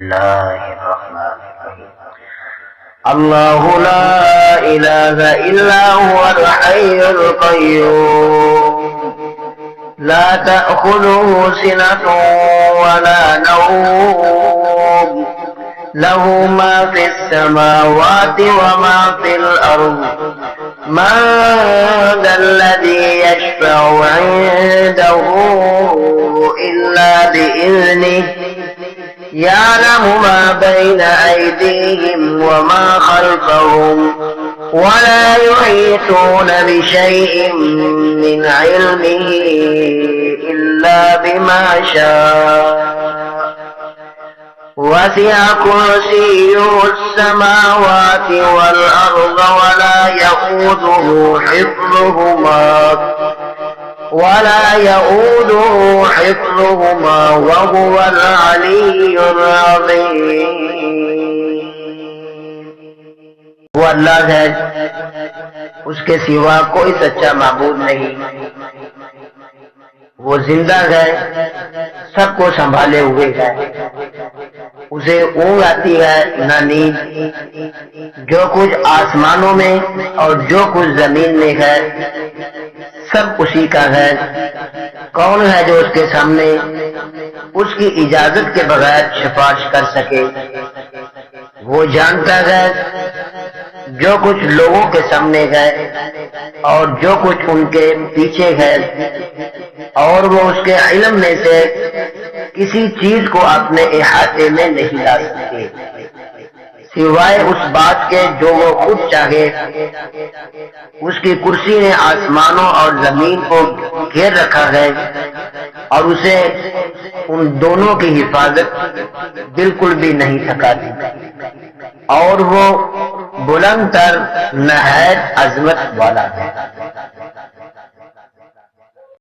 الله الرحمن الرحيم. الله لا إله إلا هو الحي القيوم لا تأخذه سنة ولا نوم له ما في السماوات وما في الأرض من ذا الذي يشفع عنده إلا بإذنه يعلم ما بين أيديهم وما خلفهم ولا يحيطون بشيء من علمه إلا بما شاء وسع كرسيه السماوات والأرض ولا يؤوده حفظهما وهو العلي العظيم. وہ اللہ ہے، اس کے سوا کوئی سچا معبود نہیں، وہ زندہ ہے، سب کو سنبھالے ہوئے ہے، اسے اونگ آتی ہے نہ نیند، جو کچھ آسمانوں میں اور جو کچھ زمین میں ہے سب اسی کا ہے۔ کون ہے جو اس کے سامنے اس کی اجازت کے بغیر سفارش کر سکے؟ وہ جانتا ہے جو کچھ لوگوں کے سامنے ہے اور جو کچھ ان کے پیچھے ہے، اور وہ اس کے علم میں سے کسی چیز کو اپنے احاطے میں نہیں لا سکتے سوائے اس بات کے جو وہ خود چاہے۔ اس کی کرسی نے آسمانوں اور زمین کو گھیر رکھا ہے اور اسے ان دونوں کی حفاظت بالکل بھی نہیں سکاتی، اور وہ بلند تر نہایت عظمت والا ہے۔